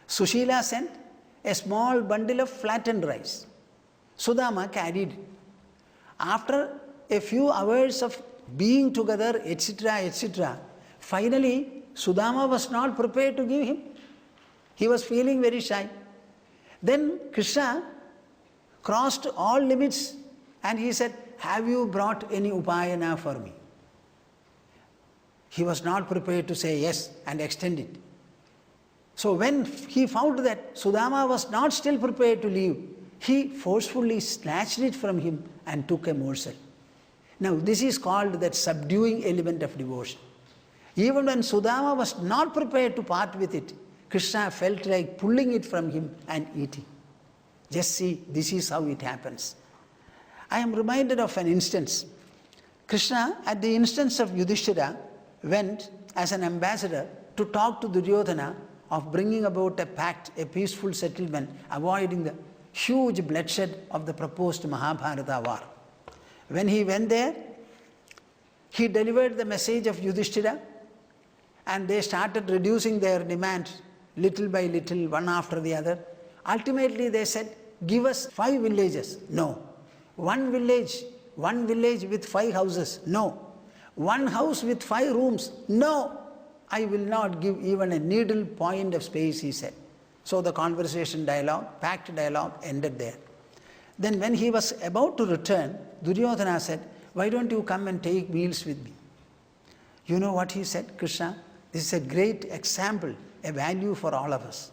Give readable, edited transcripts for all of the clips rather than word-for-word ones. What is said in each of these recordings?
Sushila sent a small bundle of flattened rice. Sudama carried it. After a few hours of being together, etc., etc., finally Sudama was not prepared to give him. He was feeling very shy. Then Krishna crossed all limits and he said, have you brought any upayana for me? He was not prepared to say yes and extend it. So when he found that Sudama was not still prepared to leave, he forcefully snatched it from him and took a morsel. Now this is called that subduing element of devotion. Even when Sudama was not prepared to part with it, Krishna felt like pulling it from him and eating. Just see, this is how it happens. I am reminded of an instance. Krishna, at the instance of Yudhishthira, went as an ambassador to talk to Duryodhana of bringing about a pact, a peaceful settlement, avoiding the huge bloodshed of the proposed Mahabharata war. When he went there, he delivered the message of Yudhishthira and they started reducing their demands little by little, one after the other. Ultimately they said, give us 5 villages. No. One village with 5 houses. No. One house with 5 rooms. No. I will not give even a needle point of space, he said. So the conversation dialogue, pact dialogue ended there. Then when he was about to return, Duryodhana said, why don't you come and take meals with me? You know what he said, Krishna? This is a great example, a value for all of us.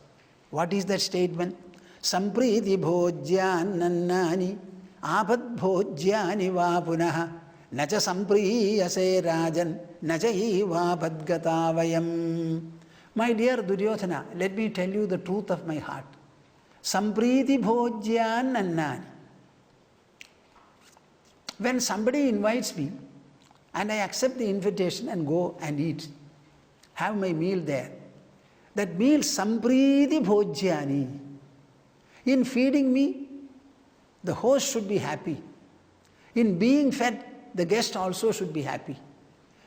What is that statement? Sampriti bhojyan nannani abad bhojyani va punaha nacha sampriyase rajan nacha vabad gatavayam. My dear Duryodhana, let me tell you the truth of my heart. Sampriti bhojyan nannani. When somebody invites me and I accept the invitation and go and eat, have my meal there, that meal sampriti bhojyani. In feeding me, the host should be happy. In being fed, the guest also should be happy.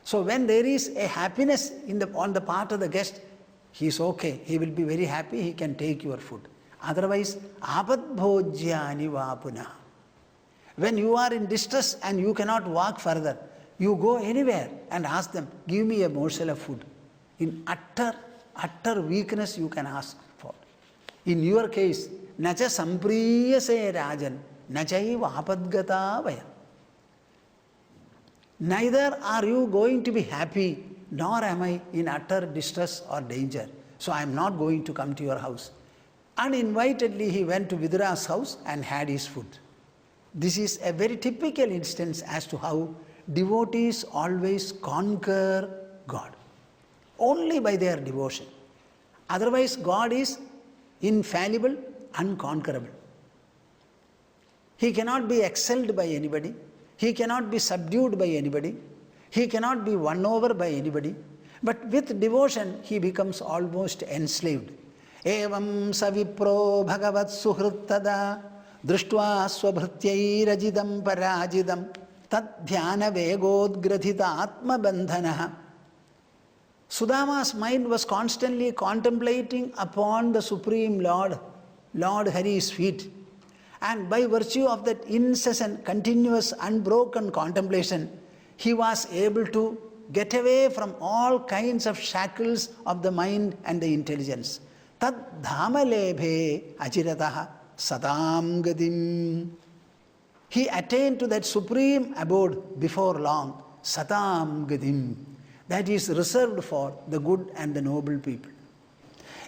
So when there is a happiness on the part of the guest, he is okay, he will be very happy, he can take your food. Otherwise, abad bhojyani va punah. When you are in distress and you cannot walk further, you go anywhere and ask them, give me a morsel of food. In utter weakness you can ask for. In your case, nacha sampriyase rajan, nachaiva apadgata vaya. Neither are you going to be happy, nor am I in utter distress or danger. So I am not going to come to your house. Uninvitedly he went to Vidura's house and had his food. This is a very typical instance as to how devotees always conquer God. Only by their devotion. Otherwise God is infallible, unconquerable. He cannot be excelled by anybody. He cannot be subdued by anybody. He cannot be won over by anybody. But with devotion, he becomes almost enslaved. Evam savipro bhagavat suhrittada drishtva swabhrityairajidam parajidam tad dhyana vegodgrathita atma bandhanaha. Sudama's mind was constantly contemplating upon the Supreme Lord, Lord Hari's feet. And by virtue of that incessant, continuous, unbroken contemplation, he was able to get away from all kinds of shackles of the mind and the intelligence. Tad dhamalebhe ajirataha sadam gadim. He attained to that supreme abode before long, sadam gadim. That is reserved for the good and the noble people.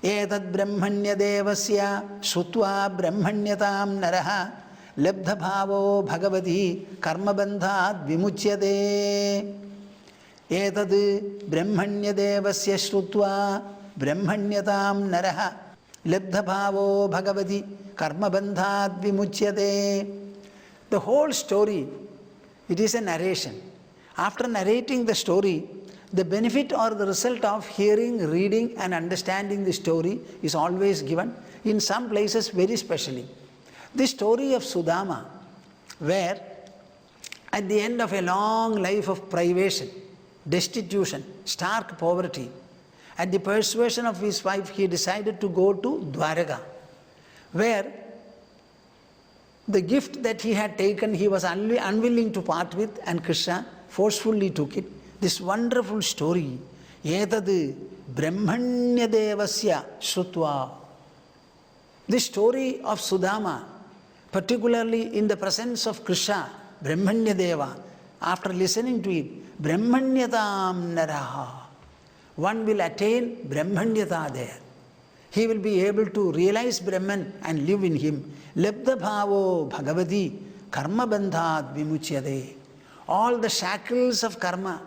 Etad brahmanya devasya shrutva brahmanyatam naraha labdha bhavo bhagavati karma bandhat vimuchyate. Etad brahmanya devasya shrutva brahmanyatam naraha labdha bhavo bhagavati karma bandhat vimuchyate. The whole story, it is a narration. After narrating the story, the benefit or the result of hearing, reading and understanding the story is always given, in some places very specially. The story of Sudama, where at the end of a long life of privation, destitution, stark poverty, At the persuasion of his wife, he decided to go to Dwaraka, where the gift that he had taken, he was unwilling to part with, and Krishna forcefully took it. This wonderful story, etad brahmanya devasya shrutva. This story of Sudama, particularly in the presence of Krishna, Brahmanya Deva, after listening to it, Brahmanyatam naraha, one will attain Brahmanyata there. He will be able to realize Brahman and live in him. Labdha bhavo bhagavati karma bandhat vimuchyade. All the shackles of karma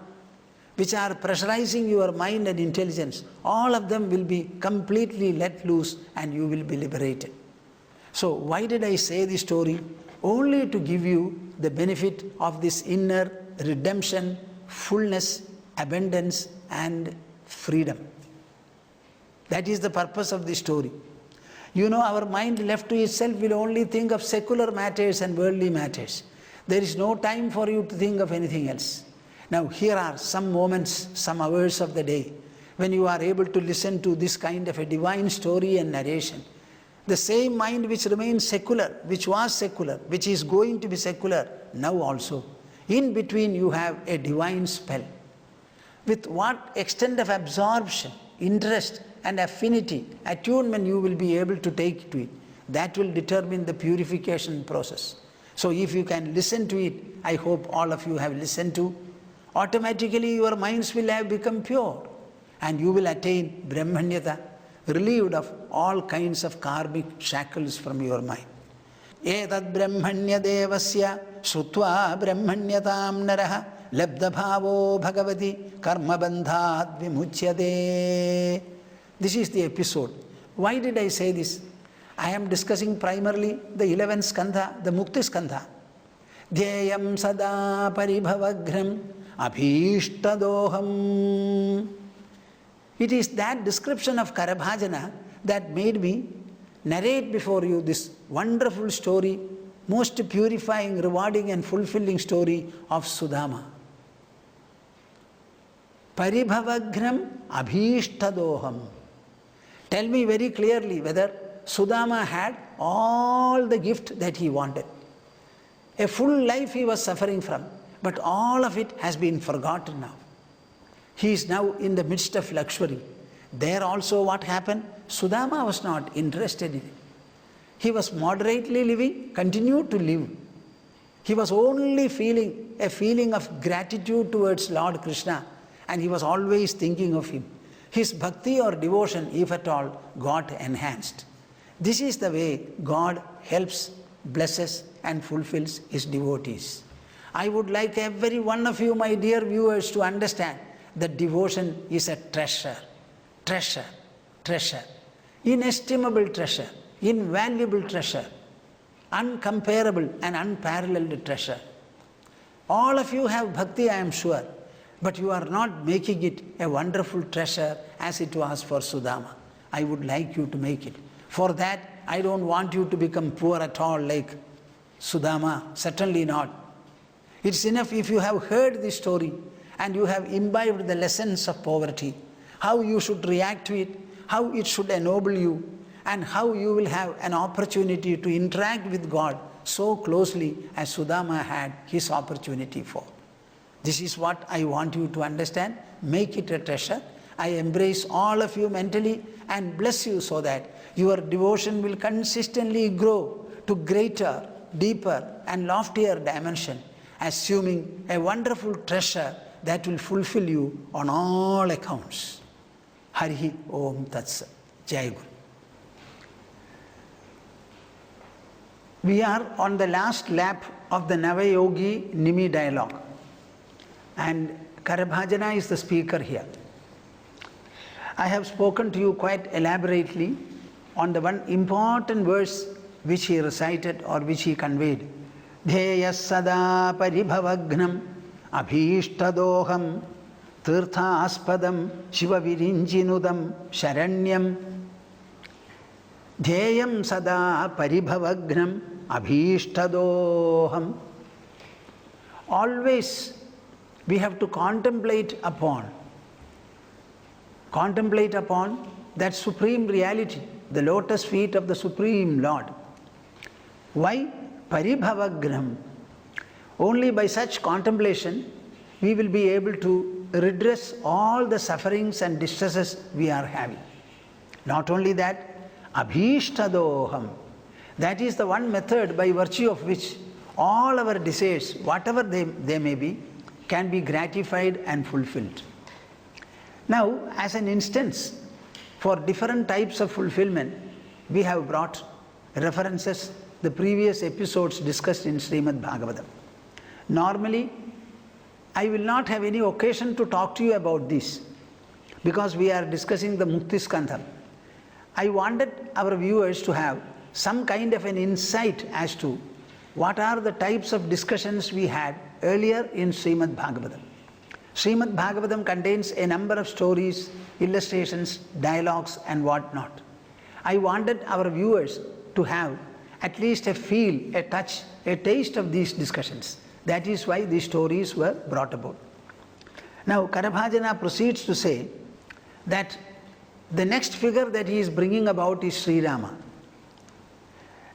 which are pressurizing your mind and intelligence, all of them will be completely let loose and you will be liberated. So why did I say this story? Only to give you the benefit of this inner redemption, fullness, abundance and freedom. That is the purpose of this story. You know, our mind left to itself will only think of secular matters and worldly matters. There is no time for you to think of anything else. Now here are some moments, some hours of the day when you are able to listen to this kind of a divine story and narration. The same mind which remains secular, which was secular, which is going to be secular now also. In between you have a divine spell. With what extent of absorption, interest and affinity, attunement you will be able to take to it, that will determine the purification process. So if you can listen to it, I hope all of you have listened to, automatically your minds will have become pure and you will attain Brahmanyata, relieved of all kinds of karmic shackles from your mind. Etad brahmanya devasya shrutva brahmanyatam naraha labdha bhavo bhagavati karma bandhat vimuchyade. This is the episode. Why did I say this? I am discussing primarily the 11th skandha, the Mukti skandha. Dhyayam sada paribhavagram abhishtadoham. It is that description of Karabhajana that made me narrate before you this wonderful story, most purifying, rewarding and fulfilling story of Sudama. Paribhavagram abhishtadoham. Tell me very clearly whether Sudama had all the gift that he wanted. A full life he was suffering from, but all of it has been forgotten now. He is now in the midst of luxury. There also what happened? Sudama was not interested in it. He was moderately living, continued to live. He was only feeling a feeling of gratitude towards Lord Krishna, and he was always thinking of him. His bhakti or devotion, if at all, got enhanced. This is the way God helps, blesses and fulfills his devotees. I would like every one of you, my dear viewers, to understand that devotion is a treasure, treasure, treasure, inestimable treasure, invaluable treasure, uncomparable and unparalleled treasure. All of you have bhakti, I am sure, but you are not making it a wonderful treasure as it was for Sudama. I would like you to make it. For that, I don't want you to become poor at all like Sudama, certainly not. It's enough if you have heard this story and you have imbibed the lessons of poverty, how you should react to it, how it should ennoble you, and how you will have an opportunity to interact with God so closely as Sudama had his opportunity for. This is what I want you to understand. Make it a treasure. I embrace all of you mentally and bless you so that your devotion will consistently grow to greater, deeper and loftier dimension, assuming a wonderful treasure that will fulfill you on all accounts. Harihi Om Tat Sat. Jai Guru. We are on the last lap of the Navayogi Nimi dialogue, and Karabhajana is the speaker here. I have spoken to you quite elaborately on the one important verse which he recited or which he conveyed. Dhyayas sada paribhavagnam abhishtadoham tirthaspadam shiva virinjinudam sharanyam. Dhyayam sada paribhavagnam abhishtadoham. Always we have to contemplate upon contemplate upon that supreme reality, the lotus feet of the Supreme Lord. Why? Paribhavagraham. Only by such contemplation we will be able to redress all the sufferings and distresses we are having. Not only that, abhishtadoham. That is the one method by virtue of which all our desires, whatever they may be, can be gratified and fulfilled. Now, as an instance, for different types of fulfillment, we have brought references, the previous episodes discussed in Srimad Bhagavatam. Normally, I will not have any occasion to talk to you about this because we are discussing the Mukti Skandha. I wanted our viewers to have some kind of an insight as to what are the types of discussions we had earlier in Srimad Bhagavatam. Srimad Bhagavatam contains a number of stories, illustrations, dialogues and what not. I wanted our viewers to have at least a feel, a touch, a taste of these discussions. That is why these stories were brought about. Now Karabhajana proceeds to say that the next figure that he is bringing about is Sri Rama.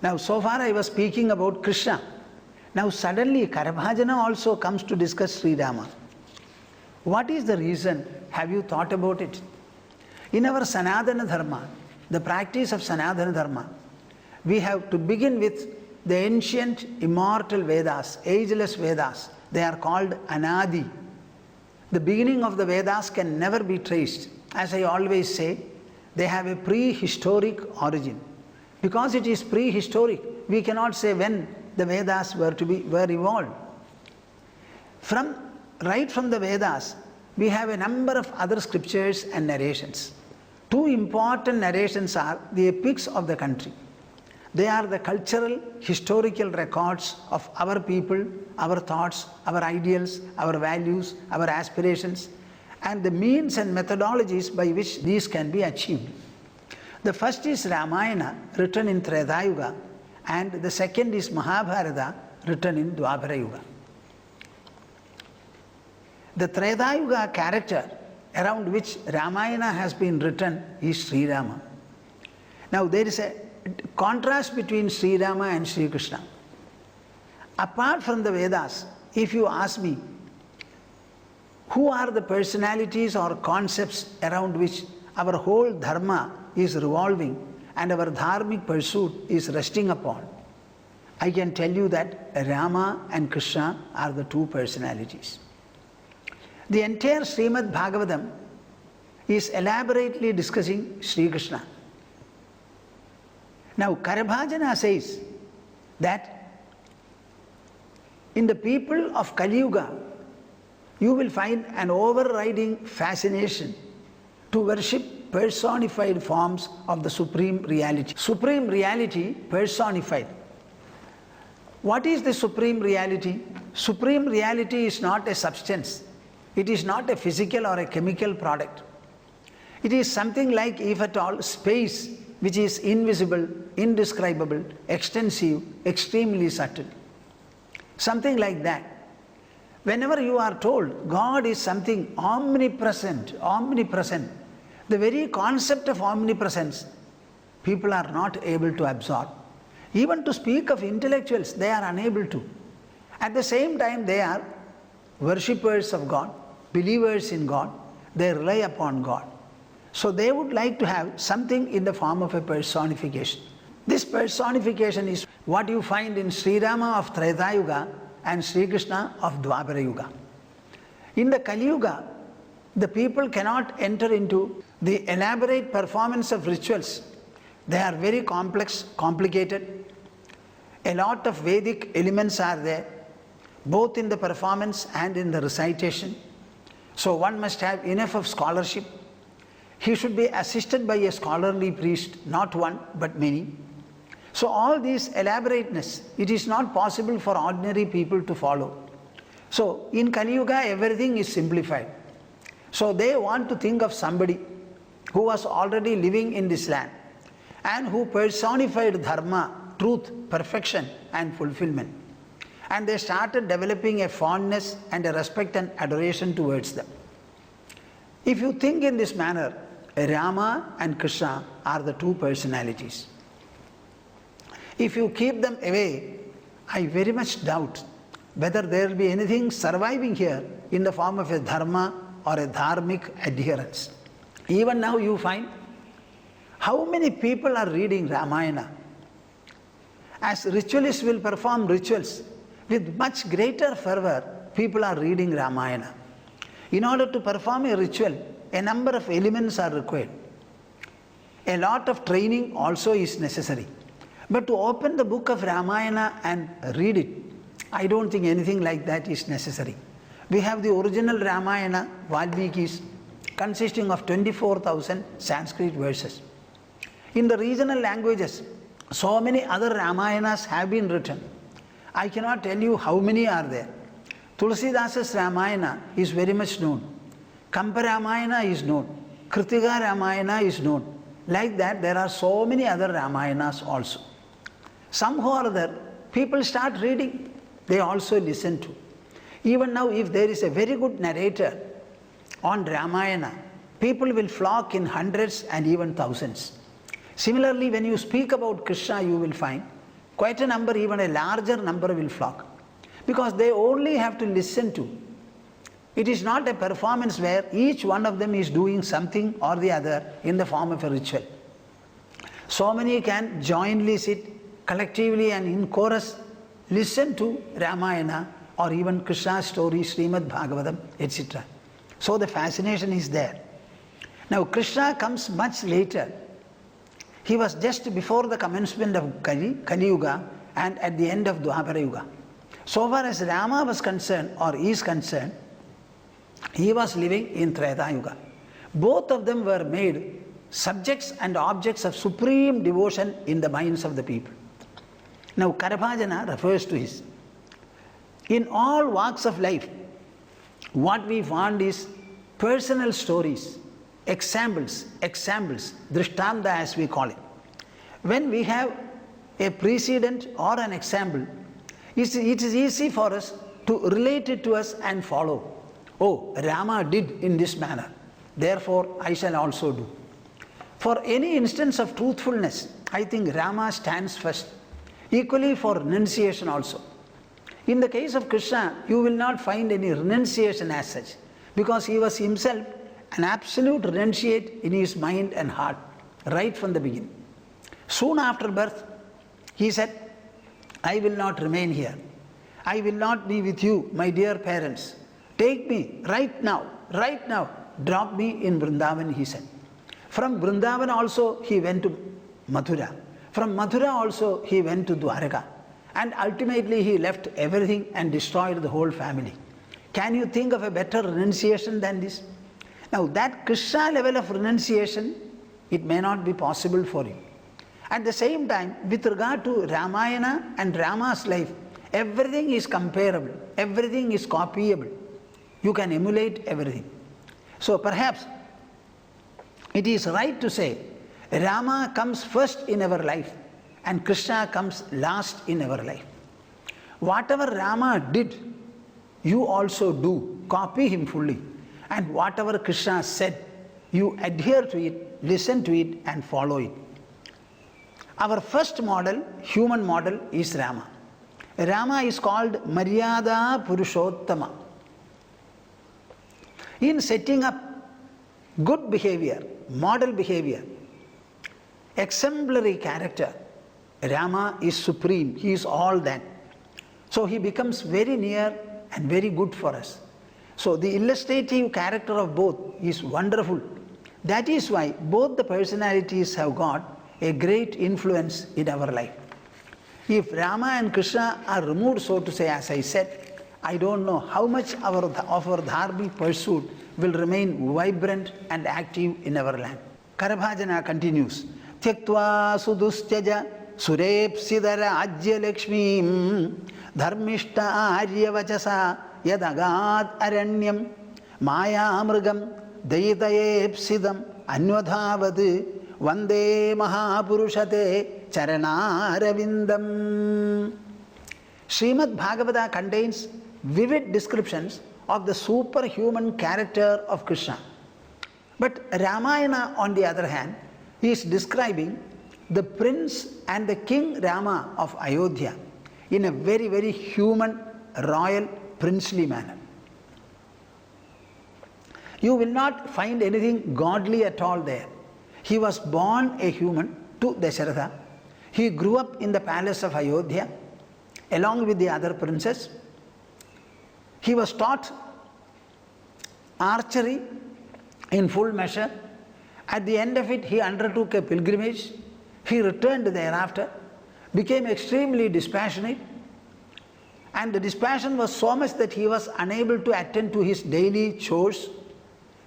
Now so far I was speaking about Krishna. Now suddenly Karabhajana also comes to discuss Sri Rama. What is the reason? Have you thought about it? In our Sanatana Dharma, the practice of Sanatana Dharma, we have to begin with the ancient immortal Vedas, ageless Vedas. They are called Anadi. The beginning of the Vedas can never be traced. As I always say, they have a prehistoric origin. Because it is prehistoric, we cannot say when the Vedas were evolved. Right from the Vedas, we have a number of other scriptures and narrations. Two important narrations are the epics of the country. They are the cultural, historical records of our people, our thoughts, our ideals, our values, our aspirations, and the means and methodologies by which these can be achieved. The first is Ramayana, written in Treta Yuga, and the second is Mahabharata, written in Dwapara Yuga. The Treta Yuga character around which Ramayana has been written is Sri Rama. Now there is a contrast between Sri Rama and Sri Krishna. Apart from the Vedas, if you ask me, who are the personalities or concepts around which our whole dharma is revolving and our dharmic pursuit is resting upon, I can tell you that Rama and Krishna are the two personalities. The entire Srimad Bhagavatam is elaborately discussing Sri Krishna. Now Karabhajana says that in the people of Kali Yuga, you will find an overriding fascination to worship personified forms of the Supreme Reality. Supreme Reality personified. What is the Supreme Reality? Supreme Reality is not a substance. It is not a physical or a chemical product. It is something like, if at all, space, which is invisible, indescribable, extensive, extremely subtle. Something like that. Whenever you are told God is something omnipresent, the very concept of omnipresence, people are not able to absorb. Even to speak of intellectuals, they are unable to. At the same time, they are worshippers of God, believers in God, they rely upon God. So they would like to have something in the form of a personification. This personification is what you find in Sri Rama of Treta Yuga and Sri Krishna of Dwapara Yuga. In the Kali Yuga, the people cannot enter into the elaborate performance of rituals. They are very complex, complicated. A lot of Vedic elements are there, both in the performance and in the recitation. So one must have enough of scholarship. He should be assisted by a scholarly priest, not one, but many. So all these elaborateness, it is not possible for ordinary people to follow. So in Kali Yuga, everything is simplified. So they want to think of somebody who was already living in this land and who personified dharma, truth, perfection and fulfillment. And they started developing a fondness and a respect and adoration towards them. If you think in this manner, Rama and Krishna are the two personalities. If you keep them away, I very much doubt whether there will be anything surviving here in the form of a dharma or a dharmic adherence. Even now you find how many people are reading Ramayana. As ritualists will perform rituals, with much greater fervor, people are reading Ramayana. In order to perform a ritual, a number of elements are required. A lot of training also is necessary. But to open the book of Ramayana and read it, I don't think anything like that is necessary. We have the original Ramayana, Valmikis, consisting of 24,000 Sanskrit verses. In the regional languages, so many other Ramayanas have been written. I cannot tell you how many are there. Tulsidasa's Ramayana is very much known. Kampa Ramayana is known. Kritika Ramayana is known. Like that, there are so many other Ramayanas also. Somehow or other, people start reading. They also listen to. Even now, if there is a very good narrator on Ramayana, people will flock in hundreds and even thousands. Similarly, when you speak about Krishna, you will find quite a number, even a larger number will flock. Because they only have to listen to. It is not a performance where each one of them is doing something or the other in the form of a ritual. So many can jointly sit collectively and in chorus listen to Ramayana or even Krishna's story, Srimad Bhagavatam, etc. So the fascination is there. Now Krishna comes much later. He was just before the commencement of Kali Yuga and at the end of Dwapara Yuga. So far as Rama was concerned or is concerned, he was living in Treta Yuga. Both of them were made subjects and objects of supreme devotion in the minds of the people. Now Karabhajana refers to his. In all walks of life, what we want is personal stories, examples, drishtanta as we call it. When we have a precedent or an example, it is easy for us to relate it to us and follow. Oh, Rama did in this manner, therefore I shall also do. For any instance of truthfulness, I think Rama stands first. Equally for renunciation also. In the case of Krishna, you will not find any renunciation as such, because he was himself an absolute renunciate in his mind and heart, right from the beginning. Soon after birth, he said, I will not remain here. I will not be with you, my dear parents. Take me right now, drop me in Vrindavan, he said. From Vrindavan also he went to Mathura. From Mathura also he went to Dwaraka. And ultimately he left everything and destroyed the whole family. Can you think of a better renunciation than this? Now that Krishna level of renunciation, it may not be possible for you. At the same time, with regard to Ramayana and Rama's life, everything is comparable, everything is copyable. You can emulate everything. So perhaps it is right to say Rama comes first in our life and Krishna comes last in our life. Whatever Rama did, you also do, copy him fully. And whatever Krishna said, you adhere to it, listen to it and follow it. Our first model, human model, is Rama. Rama is called Maryada Purushottama. In setting up good behavior, model behavior, exemplary character, Rama is supreme, he is all that. So he becomes very near and very good for us. So the illustrative character of both is wonderful. That is why both the personalities have got a great influence in our life. If Rama and Krishna are removed, so to say, as I said, I don't know how much of our dharmic pursuit will remain vibrant and active in our land. Karabhajana continues, Tyaktva sudustyaja surepsidara ajya lakshmim dharmishta aryavachasa yadagad aranyam maya amrugam dayitayepsidam anvadhavad vande mahapurushate charanaravindam. Srimad Bhagavata contains vivid descriptions of the superhuman character of Krishna. But Ramayana, on the other hand, is describing the prince and the king Rama of Ayodhya in a very, very human, royal, princely manner. You will not find anything godly at all there. He was born a human to Dasharatha. He grew up in the palace of Ayodhya along with the other princes. He was taught archery in full measure. At the end of it, he undertook a pilgrimage. He returned thereafter, became extremely dispassionate, and the dispassion was so much that he was unable to attend to his daily chores.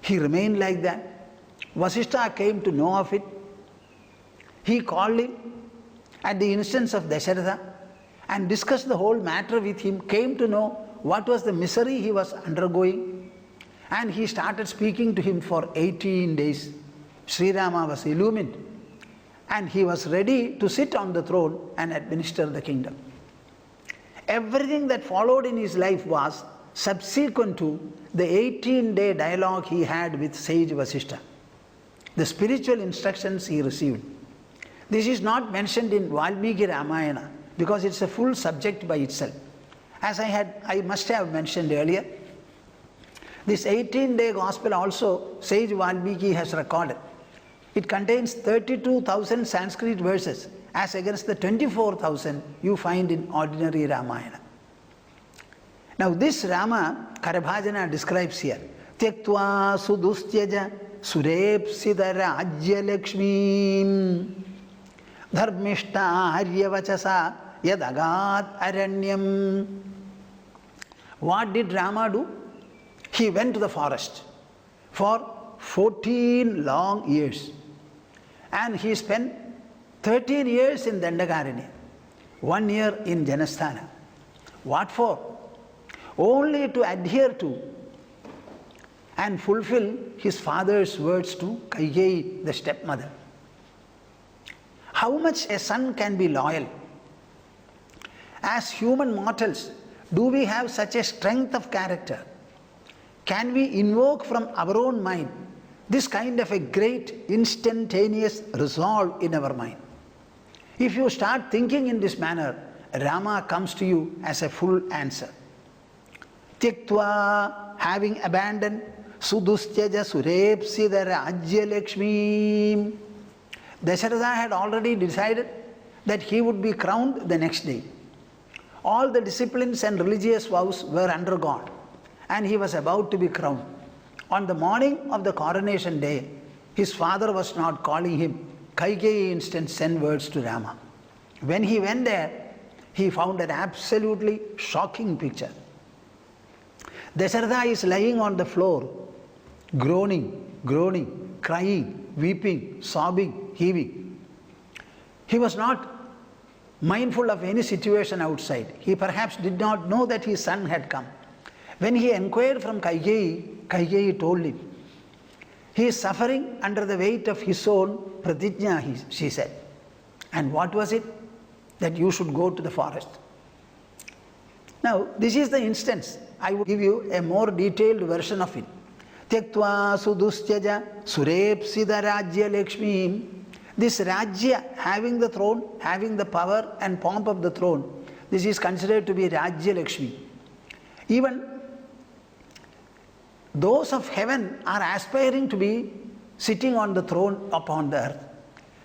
He remained like that. Vasishtha came to know of it. He called him at the instance of Dasharatha and discussed the whole matter with him, came to know what was the misery he was undergoing, and he started speaking to him for 18 days. Sri Rama was illumined and he was ready to sit on the throne and administer the kingdom. Everything that followed in his life was subsequent to the 18-day dialogue he had with sage Vasishtha, the spiritual instructions he received. This is not mentioned in Valmiki Ramayana because it's a full subject by itself. As I must have mentioned earlier, this 18-day gospel also sage Valmiki has recorded. It contains 32,000 Sanskrit verses as against the 24,000 you find in ordinary Ramayana. Now this Rama, Karabhajana describes here, Tyaktva sudustyaja surepsida rajya lakshmim dharmishta aryavachasa yadagat aranyam. What did Rama do? He went to the forest for 14 long years. And he spent 13 years in Dandakaranya, 1 year in Janasthana. What for? Only to adhere to and fulfill his father's words to Kaikeyi, the stepmother. How much a son can be loyal? As human mortals, do we have such a strength of character? Can we invoke from our own mind this kind of a great instantaneous resolve in our mind? If you start thinking in this manner, Rama comes to you as a full answer. Tyaktva, having abandoned, sudustyaja surepsida rajya lakshmi. Dasharatha had already decided that he would be crowned the next day. All the disciplines and religious vows were undergone, and he was about to be crowned. On the morning of the coronation day, his father was not calling him. Kaikeyi instant sent words to Rama. When he went there, he found an absolutely shocking picture. Dasharatha is lying on the floor, groaning, crying, weeping, sobbing, heaving. He was not mindful of any situation outside. He perhaps did not know that his son had come. When he inquired from Kaikeyi, Kaikeyi told him, he is suffering under the weight of his own pratijna, she said. And what was it? That you should go to the forest. Now, this is the instance. I will give you a more detailed version of it. Tyaktva sudustyaja surepsida rajya lakshmi. This rajya, having the throne, having the power and pomp of the throne, this is considered to be rajya lakshmi. Even those of heaven are aspiring to be sitting on the throne upon the earth.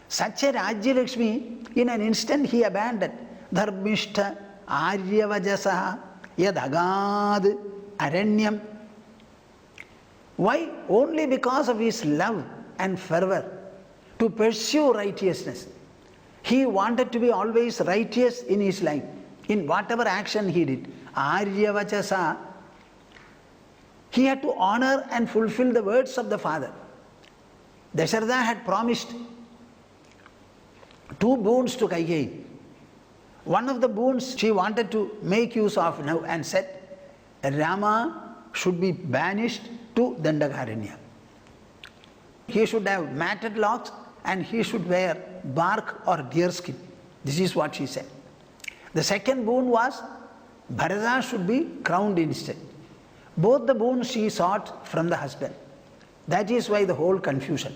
Such a Rajya Lakshmi, in an instant he abandoned. Dharmishta aryavajasa yadagad aranyam. Why? Only because of his love and fervor to pursue righteousness. He wanted to be always righteous in his life, in whatever action he did. Aryavachasa. He had to honor and fulfill the words of the father. Dasharatha had promised 2 boons to Kaikeyi. One of the boons she wanted to make use of now and said, Rama should be banished to Dandakaranya. He should have matted locks and he should wear bark or deer skin. This is what she said. The second boon was Bharata should be crowned instead. Both the boons she sought from the husband. That is why the whole confusion.